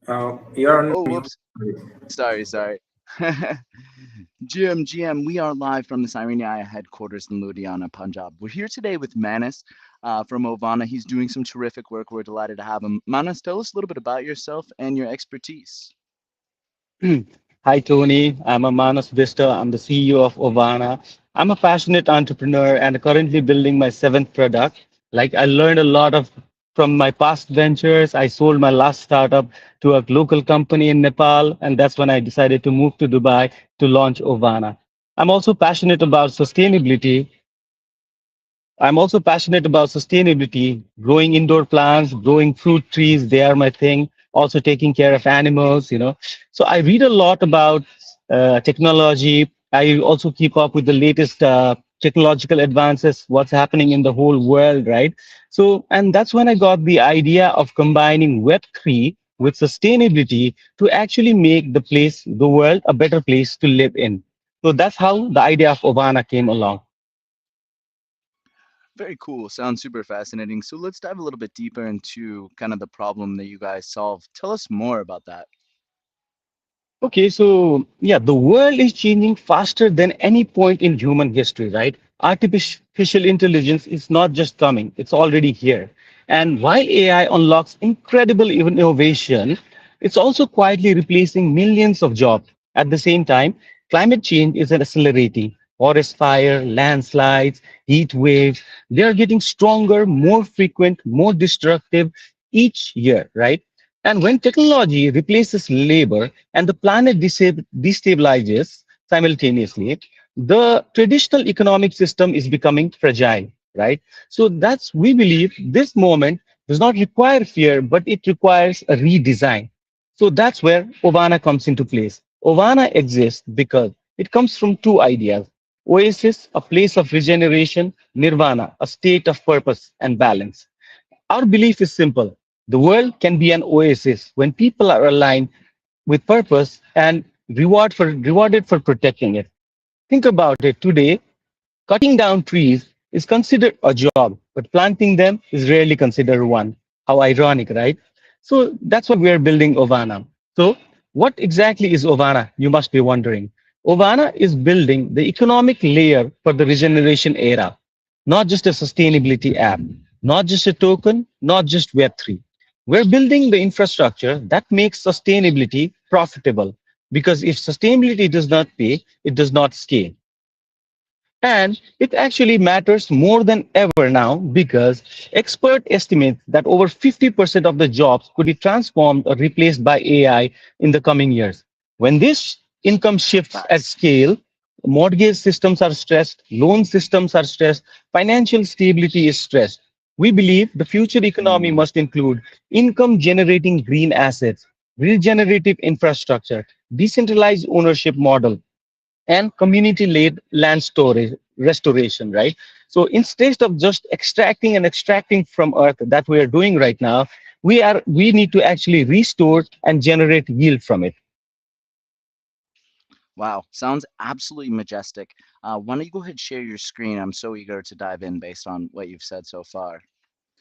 You're on Oh, mute. whoops. Sorry. GM, we are live from the Sirenia headquarters in Ludhiana, Punjab. We're here today with Manas from Ovana. He's doing some terrific work. We're delighted to have him. Manas, tell us a little bit about yourself and your expertise. Hi, Tony. I'm a Manas Vista. I'm the CEO of Ovana. I'm a passionate entrepreneur and currently building my seventh product. Like I learned a lot of from my past ventures. I sold my last startup to a local company in Nepal, and that's when I decided to move to Dubai to launch Ovana. I'm also passionate about sustainability. I'm also passionate about sustainability, growing indoor plants, growing fruit trees. They are my thing. Also taking care of animals. So I read a lot about technology. I also keep up with the latest technological advances, what's happening in the whole world, right? So, and that's when I got the idea of combining Web3 with sustainability to actually make the world, a better place to live in. So that's how the idea of Ovana came along. Very cool. Sounds super fascinating. So let's dive a little bit deeper into kind of the problem that you guys solve. Tell us more about that. Okay, so yeah, the world is changing faster than any point in human history, right? Artificial intelligence is not just coming, it's already here. And while AI unlocks incredible innovation, it's also quietly replacing millions of jobs. At the same time, climate change is accelerating. Forest fire, landslides, heat waves, they are getting stronger, more frequent, more destructive each year, right? And when technology replaces labor and the planet destabilizes simultaneously, the traditional economic system is becoming fragile, right? So we believe this moment does not require fear, but it requires a redesign. So that's where Ovana comes into place. Ovana exists because it comes from two ideas: Oasis, a place of regeneration; Nirvana, a state of purpose and balance. Our belief is simple: the world can be an oasis when people are aligned with purpose and rewarded for protecting it. Think about it today. Cutting down trees is considered a job, but planting them is rarely considered one. How ironic, right? So that's why we are building Ovana. So, what exactly is Ovana? You must be wondering. Ovana is building the economic layer for the regeneration era, not just a sustainability app, not just a token, not just Web3. We're building the infrastructure that makes sustainability profitable because if sustainability does not pay, it does not scale. And it actually matters more than ever now because expert estimates that over 50% of the jobs could be transformed or replaced by AI in the coming years. When this income shifts at scale, mortgage systems are stressed, loan systems are stressed, financial stability is stressed. We believe the future economy Mm, must include income generating green assets, regenerative infrastructure, decentralized ownership model, and community-led land storage restoration, right? So instead of just extracting and extracting from earth that we are doing right now, we need to actually restore and generate yield from it. wow, sounds absolutely majestic. Why don't you go ahead and share your screen? I'm so eager to dive in based on what you've said so far.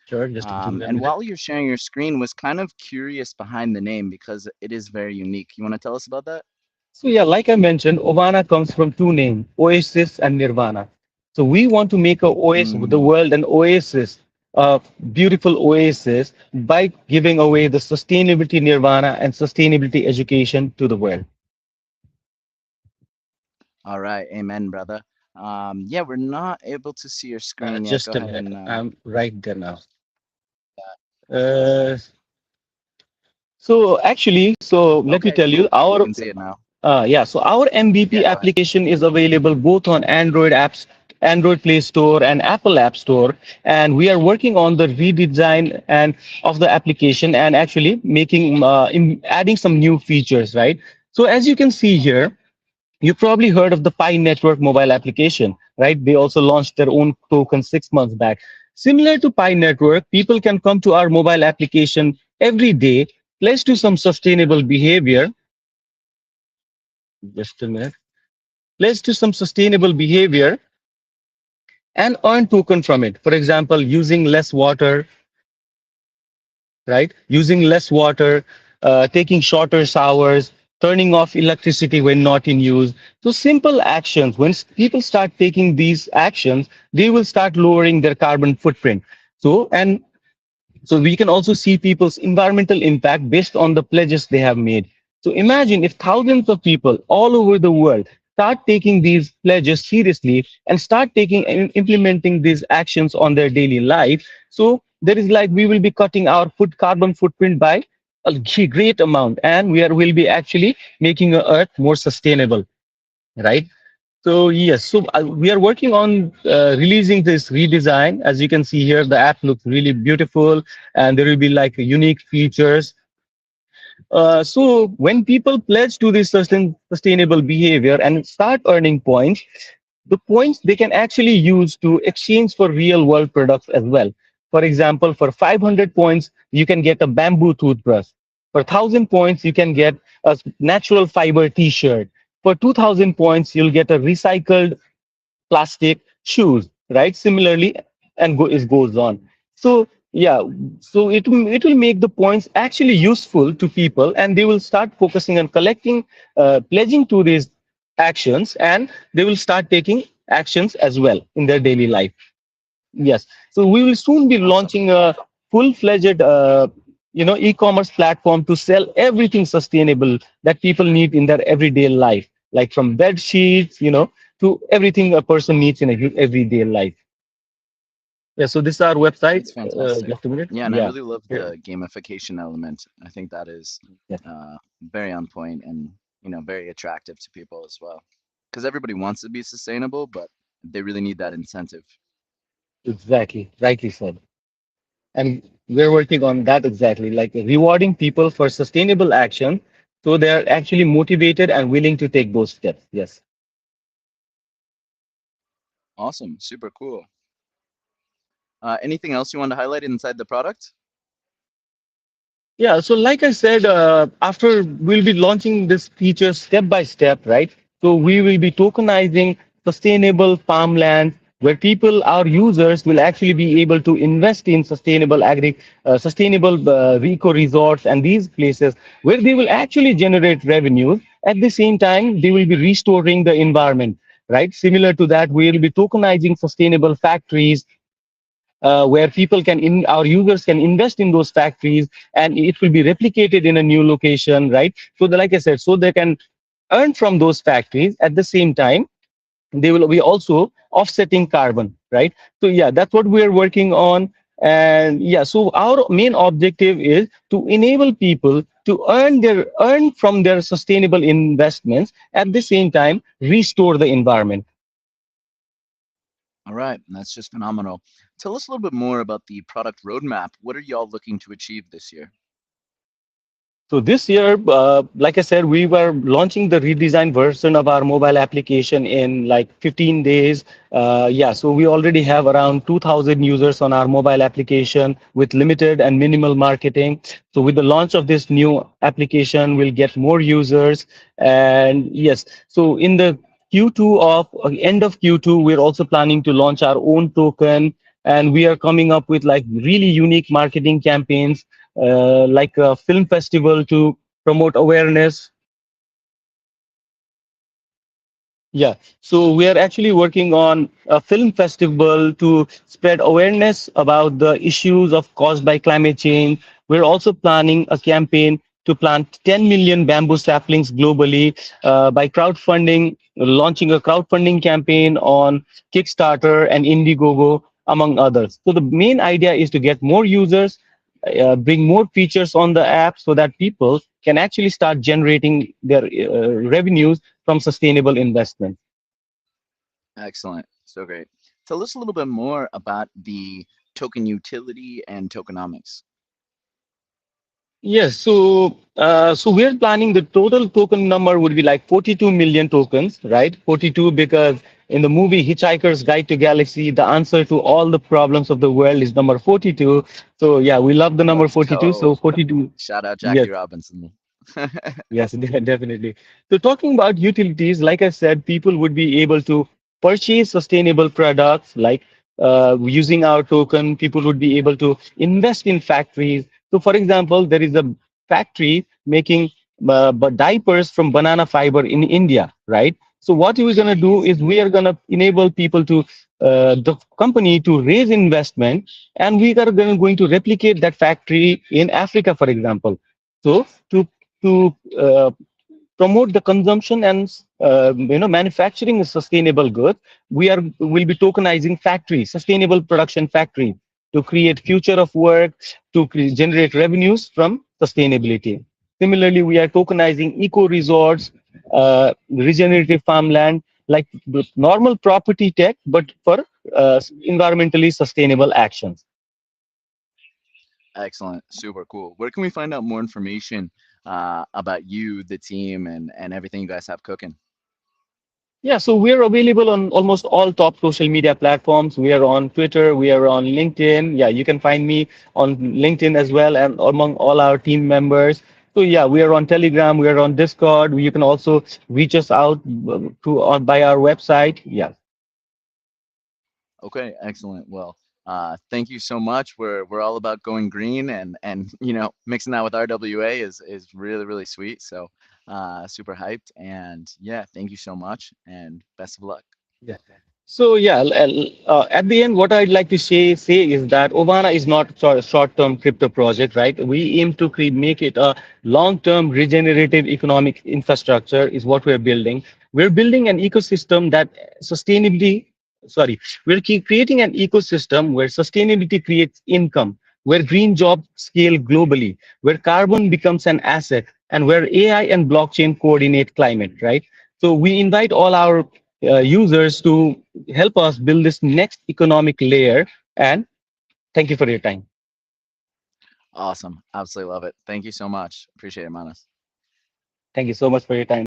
Sure, just give me a And minute. while you're sharing your screen, was kind of curious behind the name because it is very unique. You want to tell us about that? So yeah, like I mentioned, Ovana comes from two names, Oasis and Nirvana. So we want to make the Mm, world an oasis, a beautiful oasis, by giving away the sustainability nirvana and sustainability education to the world. all right, amen, brother. Yeah, we're not able to see your screen yet. Go Just a ahead minute, and I'm right there now. Uh, so let me okay, tell you, cool. We can see it now. so our Yeah, MVP go ahead. application is available both on Android Play Store and Apple App Store, and we are working on the redesign and of the application and actually adding some new features, right? So as you can see here, you probably heard of the Pi Network mobile application, right? They also launched their own token 6 months back. Similar to Pi Network, people can come to our mobile application every day, pledge to some sustainable behavior. Just a minute. Pledge to some sustainable behavior and earn token from it. For example, using less water, right? Using less water, taking shorter showers, turning off electricity when not in use. So simple actions. When people start taking these actions, they will start lowering their carbon footprint. So we can also see people's environmental impact based on the pledges they have made. So imagine if thousands of people all over the world start taking these pledges seriously and start taking and implementing these actions on their daily life. So there is like we will be cutting our carbon footprint by a great amount, and will be actually making our earth more sustainable, right? So yes, so we are working on releasing this redesign. As you can see here, the app looks really beautiful, and there will be like unique features. So when people pledge to this sustainable behavior and start earning points, the points they can actually use to exchange for real world products as well. For example, for 500 points, you can get a bamboo toothbrush. For 1,000 points, you can get a natural fiber t-shirt. For 2,000 points, you'll get a recycled plastic shoes, right? Similarly, and it goes on. So yeah, so it will make the points actually useful to people, and they will start focusing on collecting, pledging to these actions, and they will start taking actions as well in their daily life. Yes. So we will soon be Awesome. launching a full-fledged, e-commerce platform to sell everything sustainable that people need in their everyday life, like from bed sheets, to everything a person needs in a everyday life. Yeah. So this is our website. That's fantastic. Just a minute. Yeah, and I Yeah. really love Here. the gamification element. I think that is Yeah. very on point and very attractive to people as well. Because everybody wants to be sustainable, but they really need that incentive. Exactly. Rightly said. And we're working on that exactly, like rewarding people for sustainable action, so they're actually motivated and willing to take those steps. Yes. Awesome, super cool. Anything else you want to highlight inside the product? Yeah, so like I said, after we'll be launching this feature step by step, right? So we will be tokenizing sustainable farmland where people, our users, will actually be able to invest in sustainable eco resorts and these places where they will actually generate revenues. At the same time, they will be restoring the environment, right? Similar to that, we will be tokenizing sustainable factories where our users can invest in those factories, and it will be replicated in a new location, right? So like I said, so they can earn from those factories. At the same time, they will be also offsetting carbon, right? So yeah, that's what we're working on. And yeah, so our main objective is to enable people to earn from their sustainable investments, at the same time restore the environment. All right, that's just phenomenal. Tell us a little bit more about the product roadmap. What are y'all looking to achieve this year? So this year, like I said, we were launching the redesigned version of our mobile application in like 15 days. Yeah, so we already have around 2,000 users on our mobile application with limited and minimal marketing. So with the launch of this new application, we'll get more users. And yes, so in the Q2 of end of Q2, we're also planning to launch our own token, and we are coming up with like really unique marketing campaigns like a film festival to promote awareness. Yeah, so we are actually working on a film festival to spread awareness about the issues of caused by climate change. We're also planning a campaign to plant 10 million bamboo saplings globally by crowdfunding, launching a crowdfunding campaign on Kickstarter and Indiegogo, among others. So the main idea is to get more users, bring more features on the app so that people can actually start generating their revenues from sustainable investment. Excellent. So great. Tell us a little bit more about the token utility and tokenomics. Yes, so we're planning the total token number would be like 42 million tokens, right? 42 because in the movie Hitchhiker's Guide to Galaxy, the answer to all the problems of the world is number 42. So yeah, we love the number Let's 42. So go. 42. Shout out Yes. Jackie Robinson. Yes, definitely. So talking about utilities, like I said, people would be able to purchase sustainable products like using our token. People would be able to invest in factories. So for example, there is a factory making diapers from banana fiber in India, right? So what we're going to do is we are going to enable people to the company to raise investment, and we are going to replicate that factory in Africa, for example. So to promote the consumption and manufacturing of sustainable goods, we are will be tokenizing factories, sustainable production factories, to create future of work, to generate revenues from sustainability. Similarly, we are tokenizing eco resorts, regenerative farmland, like the normal property tech, but for environmentally sustainable actions. Excellent. Super cool. Where can we find out more information about you, the team, and everything you guys have cooking? Yeah, so we're available on almost all top social media platforms. We are on Twitter, we are on LinkedIn. Yeah, you can find me on LinkedIn as well, and among all our team members. So yeah, we are on Telegram, we are on Discord. You can also reach us out to on by our website. Yeah, Okay, excellent. Well, thank you so much. We're all about going green, and mixing that with RWA is really really sweet. So super hyped, and yeah, thank you so much, and best of luck. yeah. So yeah, at the end, what I'd like to say is that Ovana is not a short-term crypto project, right? We aim to make it a long-term regenerative economic infrastructure is what we're building. We're building an ecosystem that sustainably, sorry, creating an ecosystem where sustainability creates income, where green jobs scale globally, where carbon becomes an asset, and where AI and blockchain coordinate climate, right? So we invite all our users to help us build this next economic layer. And thank you for your time. Awesome. Absolutely love it. Thank you so much. Appreciate it, Manas. Thank you so much for your time.